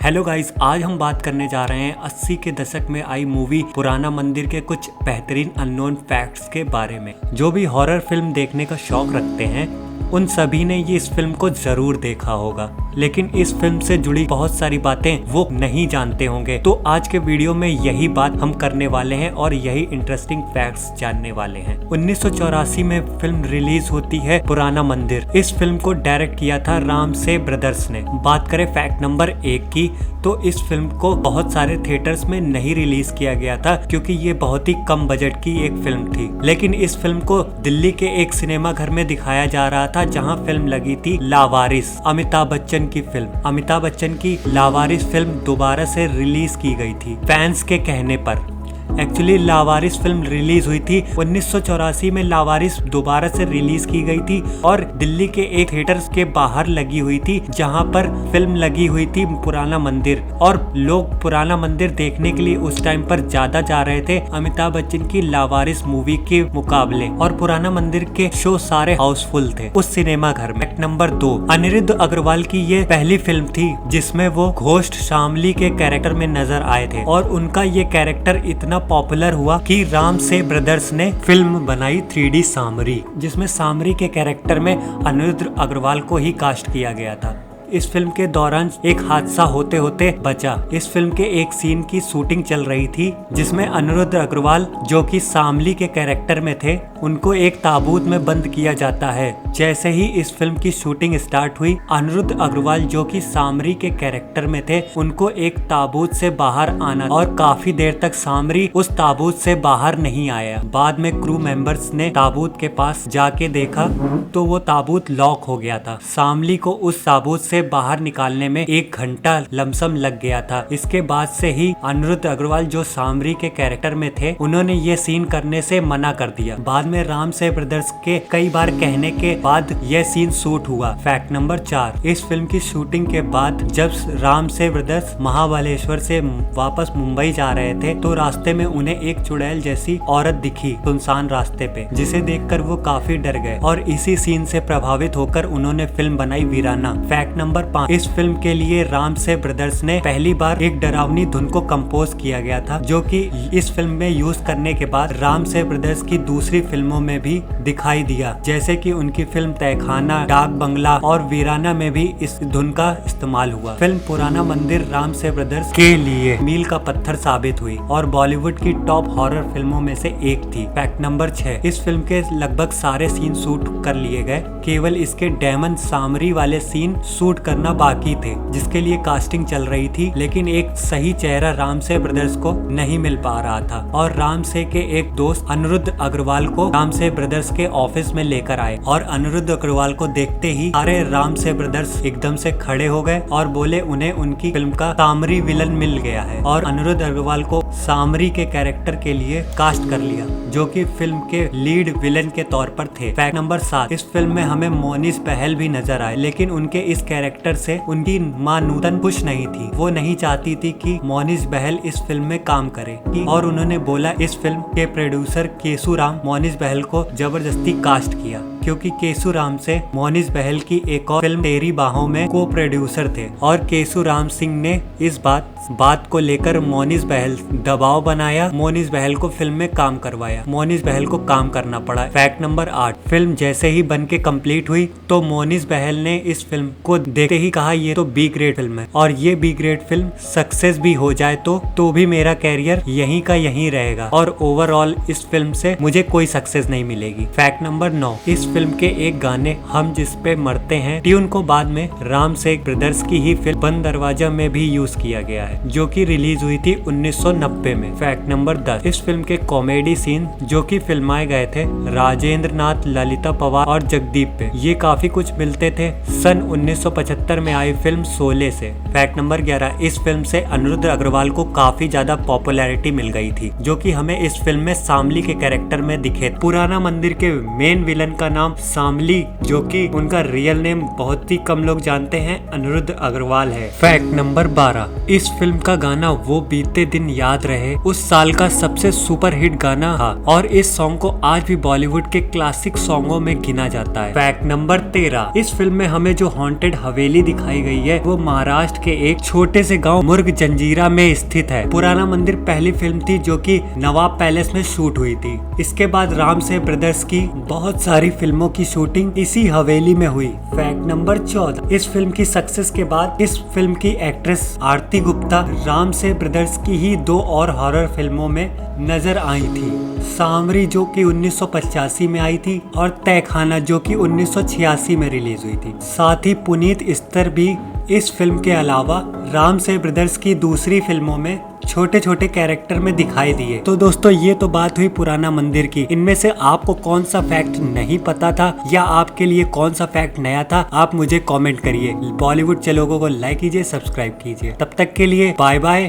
Hello guys, आज हम बात करने जा रहे हैं 80 के दशक में आई मूवी पुराना मंदिर के कुछ बेहतरीन अननोन फैक्ट्स के बारे में। जो भी हॉरर फिल्म देखने का शौक रखते हैं उन सभी ने ये इस फिल्म को जरूर देखा होगा, लेकिन इस फिल्म से जुड़ी बहुत सारी बातें वो नहीं जानते होंगे। तो आज के वीडियो में यही बात हम करने वाले हैं और यही इंटरेस्टिंग फैक्ट्स जानने वाले हैं। 1984 में फिल्म रिलीज होती है पुराना मंदिर। इस फिल्म को डायरेक्ट किया था रामसे ब्रदर्स ने। बात करें फैक्ट नंबर 1 की, तो इस फिल्म को बहुत सारे थिएटर्स में नहीं रिलीज किया गया था क्योंकि ये बहुत ही कम बजट की एक फिल्म थी। लेकिन इस फिल्म को दिल्ली के एक सिनेमा घर में दिखाया जा रहा था जहां फिल्म लगी थी लावारिस, अमिताभ बच्चन की फिल्म। अमिताभ बच्चन की लावारिस फिल्म दोबारा से रिलीज की गई थी फैंस के कहने पर। एक्चुअली लावारिस फिल्म रिलीज हुई थी 1984 में। लावारिस दोबारा से रिलीज की गई थी और दिल्ली के एक थिएटर के बाहर लगी हुई थी जहां पर फिल्म लगी हुई थी पुराना मंदिर, और लोग पुराना मंदिर देखने के लिए उस टाइम पर ज्यादा जा रहे थे अमिताभ बच्चन की लावारिस मूवी के मुकाबले। और पुराना मंदिर के शो सारे हाउसफुल थे उस सिनेमा घर में। नंबर 2, अनिरुद्ध अग्रवाल की ये पहली फिल्म थी जिसमें वो घोस्ट शामली के कैरेक्टर में नजर आए थे, और उनका ये कैरेक्टर इतना पॉपुलर हुआ कि रामसे ब्रदर्स ने फिल्म बनाई 3D सामरी, जिसमें सामरी के कैरेक्टर में अनिरुद्ध अग्रवाल को ही कास्ट किया गया था। इस फिल्म के दौरान एक हादसा होते होते बचा। इस फिल्म के एक सीन की शूटिंग चल रही थी जिसमें अनिरुद्ध अग्रवाल जो कि शामली के कैरेक्टर में थे उनको एक ताबूत में बंद किया जाता है। जैसे ही इस फिल्म की शूटिंग स्टार्ट हुई, अनिरुद्ध अग्रवाल जो कि सामरी के कैरेक्टर में थे उनको एक ताबूत से बाहर आना, और काफी देर तक सामरी उस ताबूत से बाहर नहीं आया। बाद में क्रू मेंबर्स ने ताबूत के पास जाके देखा तो वो ताबूत लॉक हो गया था। सामली को उस ताबूत से बाहर निकालने में 1 घंटा लमसम लग गया था। इसके बाद से ही अनिरुद्ध अग्रवाल जो सामरी के कैरेक्टर में थे उन्होंने ये सीन करने से मना कर दिया। बाद में रामसे ब्रदर्स के कई बार कहने के बाद यह सीन शूट हुआ। फैक्ट नंबर 4, इस फिल्म की शूटिंग के बाद जब रामसे ब्रदर्स महाबलेश्वर से वापस मुंबई जा रहे थे तो रास्ते में उन्हें एक चुड़ैल जैसी औरत दिखी सुनसान रास्ते पे, जिसे देखकर वो काफी डर गए और इसी सीन से प्रभावित होकर उन्होंने फिल्म बनाई वीराना। फैक्ट नंबर 5, इस फिल्म के लिए रामसे ब्रदर्स ने पहली बार एक डरावनी धुन को कंपोज किया गया था जो कि इस फिल्म में यूज करने के बाद रामसे ब्रदर्स की दूसरी फिल्मों में भी दिखाई दिया, जैसे कि उनकी फिल्म तहखाना, डाक बंगला और वीराना में भी इस धुन का इस्तेमाल हुआ। फिल्म पुराना मंदिर रामसे ब्रदर्स के लिए मील का पत्थर साबित हुई और बॉलीवुड की टॉप हॉरर फिल्मों में से एक थी। फैक्ट नंबर 6, इस फिल्म के लगभग सारे सीन शूट कर लिए गए, केवल इसके डेमन सामरी वाले सीन शूट करना बाकी थे जिसके लिए कास्टिंग चल रही थी, लेकिन एक सही चेहरा रामसे ब्रदर्स को नहीं मिल पा रहा था। और रामसे के एक दोस्त अनिरुद्ध अग्रवाल को रामसे ब्रदर्स के ऑफिस में लेकर आए और अनिरुद्ध अग्रवाल को देखते ही सारे रामसे ब्रदर्स एकदम से खड़े हो गए और बोले उन्हें उनकी फिल्म का सामरी विलन मिल गया है, और अनिरुद्ध अग्रवाल को सामरी के कैरेक्टर के लिए कास्ट कर लिया जो कि फिल्म के लीड विलन के तौर पर थे। फैक्ट नंबर 7, इस फिल्म में हमें मोनिस बहल भी नजर आए, लेकिन उनके इस कैरेक्टर से उनकी मां नूतन खुश नहीं थी। वो नहीं चाहती थी कि मोनिस बहल इस फिल्म में काम करे और उन्होंने बोला इस फिल्म के प्रोड्यूसर केशुराम मोनिस बहल को जबरदस्ती कास्ट किया, क्योंकि केशुराम से मोनिस बहल की एक और फिल्म तेरी बाहों में को प्रोड्यूसर थे और केशुराम सिंह ने इस बात को लेकर मोनिस बहल दबाव बनाया, मोनिस बहल को फिल्म में काम करवाया, मोनिस बहल को काम करना पड़ा। फैक्ट नंबर 8, फिल्म जैसे ही बन के कम्प्लीट हुई तो मोनिस बहल ने इस फिल्म को देखते ही कहा ये तो बी ग्रेड फिल्म है, और ये बी ग्रेड फिल्म सक्सेस भी हो जाए तो भी मेरा कैरियर यहीं का यहीं रहेगा, और ओवरऑल इस फिल्म से मुझे कोई सक्सेस नहीं मिलेगी। फैक्ट नंबर 9, इस फिल्म के एक गाने हम जिस पे मरते हैं ट्यून को बाद में रामसे ब्रदर्स की ही फिल्म बंद दरवाजा में भी यूज किया गया है जो कि रिलीज हुई थी 1990 में। फैक्ट नंबर 10, इस फिल्म के कॉमेडी सीन जो कि फिल्माए गए थे राजेंद्र नाथ, ललिता पवार और जगदीप पे, ये काफी कुछ मिलते थे सन 1975 में आई फिल्म शोले से। फैक्ट नंबर 11, इस फिल्म से अनिरुद्ध अग्रवाल को काफी ज्यादा पॉपुलैरिटी मिल गई थी जो कि हमें इस फिल्म में शामली के कैरेक्टर में दिखे। पुराना मंदिर के मेन विलन का नाम शामली, जो कि उनका रियल नेम बहुत ही कम लोग जानते हैं, अनिरुद्ध अग्रवाल है। फैक्ट नंबर 12, इस फिल्म का गाना वो बीते दिन याद रहे उस साल का सबसे सुपरहिट गाना था और इस सॉन्ग को आज भी बॉलीवुड के क्लासिक सॉन्गों में गिना जाता है। फैक्ट नंबर 13, इस फिल्म में हमें जो हॉन्टेड हवेली दिखाई गई है वो महाराष्ट्र के एक छोटे से गांव मुर्ग जंजीरा में स्थित है। पुराना मंदिर पहली फिल्म थी जो कि नवाब पैलेस में शूट हुई थी। इसके बाद रामसे ब्रदर्स की बहुत सारी फिल्मों की शूटिंग इसी हवेली में हुई। फैक्ट नंबर 14, इस फिल्म की सक्सेस के बाद इस फिल्म की actress Aarti Gupta Ramsay brothers की ही 2 और हॉरर फिल्मों में नजर आई थी, सांवरी जो कि 1985 में आई थी और तहखाना जो कि 1986 में रिलीज हुई थी। साथ ही पुनीत इस्तर भी इस फिल्म के अलावा रामसे ब्रदर्स की दूसरी फिल्मों में छोटे छोटे कैरेक्टर में दिखाई दिए। तो दोस्तों ये तो बात हुई पुराना मंदिर की। इनमें से आपको कौन सा फैक्ट नहीं पता था या आपके लिए कौन सा फैक्ट नया था, आप मुझे कमेंट करिए। बॉलीवुड चलोगों को लाइक कीजिए, सब्सक्राइब कीजिए। तब तक के लिए बाय बाय।